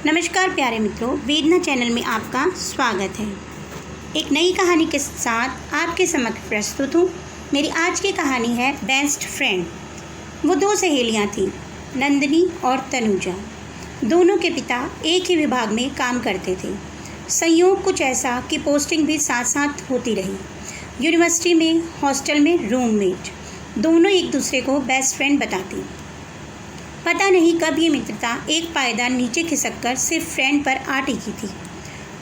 नमस्कार प्यारे मित्रों, वेदना चैनल में आपका स्वागत है। एक नई कहानी के साथ आपके समक्ष प्रस्तुत हूँ। मेरी आज की कहानी है बेस्ट फ्रेंड। वो दो सहेलियाँ थीं, नंदिनी और तनुजा। दोनों के पिता एक ही विभाग में काम करते थे। संयोग कुछ ऐसा कि पोस्टिंग भी साथ साथ होती रही। यूनिवर्सिटी में, हॉस्टल में रूममेट, दोनों एक दूसरे को बेस्ट फ्रेंड बताती। पता नहीं कब ये मित्रता एक पायदान नीचे खिसककर सिर्फ फ्रेंड पर आ टिकी थी।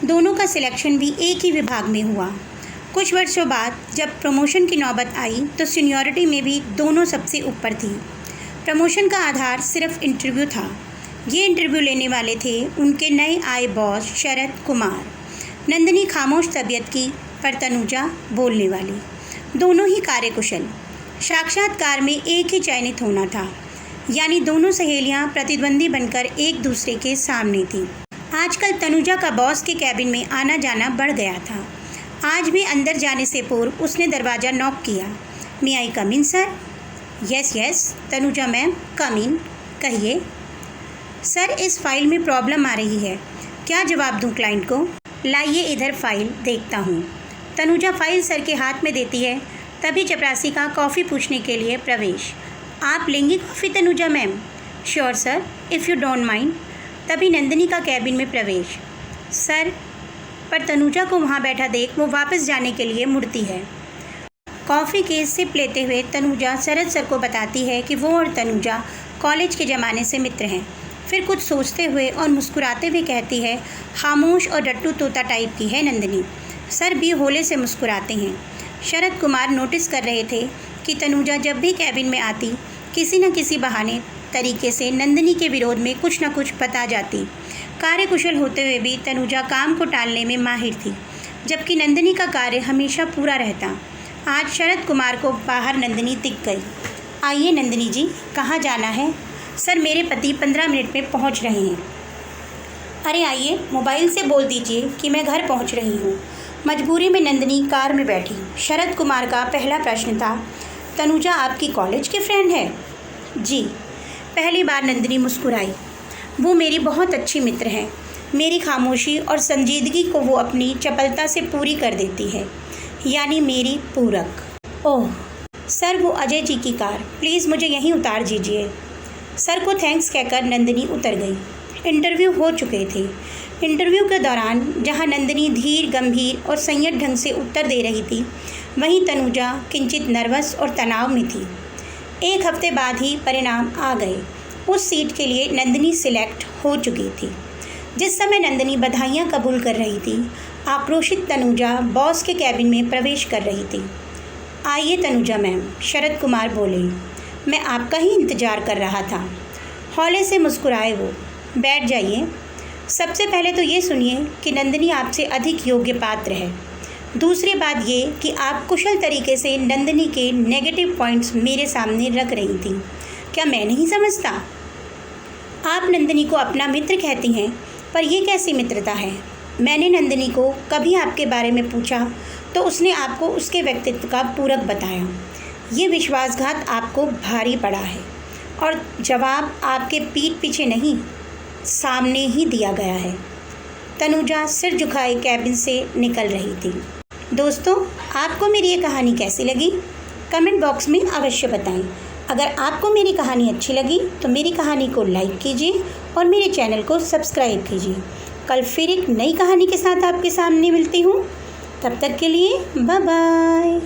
दोनों का सिलेक्शन भी एक ही विभाग में हुआ। कुछ वर्षों बाद जब प्रमोशन की नौबत आई तो सीनियरिटी में भी दोनों सबसे ऊपर थी। प्रमोशन का आधार सिर्फ इंटरव्यू था। ये इंटरव्यू लेने वाले थे उनके नए आए बॉस शरद कुमार। नंदिनी खामोश तबीयत की, पर तनुजा बोलने वाली। दोनों ही कार्यकुशल। साक्षात्कार में एक ही चयनित होना था, यानी दोनों सहेलियां प्रतिद्वंदी बनकर एक दूसरे के सामने थीं। आजकल तनुजा का बॉस के कैबिन में आना जाना बढ़ गया था। आज भी अंदर जाने से पूर्व उसने दरवाज़ा नॉक किया। मे आई कम इन सर? यस तनुजा मैम, कम इन। कहिए। सर, इस फाइल में प्रॉब्लम आ रही है। क्या जवाब दूं क्लाइंट को? लाइए इधर फाइल देखता हूँ। तनुजा फाइल सर के हाथ में देती है। तभी चपरासी का कॉफ़ी पूछने के लिए प्रवेश। आप लेंगी coffee Tanuja ma'am? Sure sir, if you don't mind. तभी नंदिनी का कैबिन में प्रवेश। सर, पर तनुजा को वहाँ बैठा देख वो वापस जाने के लिए मुड़ती है। कॉफ़ी के सिप लेते हुए तनुजा शरद सर को बताती है कि वो और तनुजा कॉलेज के ज़माने से मित्र हैं। फिर कुछ सोचते हुए और मुस्कुराते हुए कहती है, खामोश और डट्टू तोता टाइप की है नंदिनी। सर भी होले से मुस्कुराते हैं। शरद कुमार नोटिस कर रहे थे कि तनुजा जब भी कैबिन में आती किसी न किसी बहाने तरीके से नंदिनी के विरोध में कुछ न कुछ बता जाती। कार्यकुशल होते हुए भी तनुजा काम को टालने में माहिर थी, जबकि नंदिनी का कार्य हमेशा पूरा रहता। आज शरद कुमार को बाहर नंदिनी दिख गई। आइए नंदिनी जी, कहाँ जाना है? सर, मेरे पति 15 मिनट में पहुँच रहे हैं। अरे आइए, मोबाइल से बोल दीजिए कि मैं घर पहुँच रही हूँ। मजबूरी में नंदिनी कार में बैठी। शरद कुमार का पहला प्रश्न था, तनुजा आपकी कॉलेज की फ्रेंड है? जी। पहली बार नंदिनी मुस्कुराई। वो मेरी बहुत अच्छी मित्र हैं। मेरी खामोशी और संजीदगी को वो अपनी चपलता से पूरी कर देती है, यानी मेरी पूरक। ओह सर, वो अजय जी की कार, प्लीज़ मुझे यहीं उतार दीजिए। सर को थैंक्स कहकर नंदिनी उतर गई। इंटरव्यू हो चुके थे। इंटरव्यू के दौरान जहां नंदिनी धीर, गंभीर और संयत ढंग से उत्तर दे रही थी, वहीं तनुजा किंचित नर्वस और तनाव में थी। एक हफ्ते बाद ही परिणाम आ गए। उस सीट के लिए नंदिनी सिलेक्ट हो चुकी थी। जिस समय नंदिनी बधाइयाँ कबूल कर रही थी, आक्रोशित तनुजा बॉस के कैबिन में प्रवेश कर रही थी। आइए तनुजा मैम, शरद कुमार बोले। मैं आपका ही इंतज़ार कर रहा था। हौले से मुस्कुराए वो। बैठ जाइए। सबसे पहले तो ये सुनिए कि नंदिनी आपसे अधिक योग्य पात्र है। दूसरी बात ये कि आप कुशल तरीके से नंदिनी के नेगेटिव पॉइंट्स मेरे सामने रख रही थी। क्या मैं नहीं समझता? आप नंदिनी को अपना मित्र कहती हैं, पर यह कैसी मित्रता है? मैंने नंदिनी को कभी आपके बारे में पूछा तो उसने आपको उसके व्यक्तित्व का पूरक बताया। ये विश्वासघात आपको भारी पड़ा है, और जवाब आपके पीठ पीछे नहीं, सामने ही दिया गया है। तनुजा सिर झुकाए कैबिन से निकल रही थी। दोस्तों, आपको मेरी ये कहानी कैसी लगी? कमेंट बॉक्स में अवश्य बताएं। अगर आपको मेरी कहानी अच्छी लगी तो मेरी कहानी को लाइक कीजिए और मेरे चैनल को सब्सक्राइब कीजिए। कल फिर एक नई कहानी के साथ आपके सामने मिलती हूँ। तब तक के लिए बाय बाय।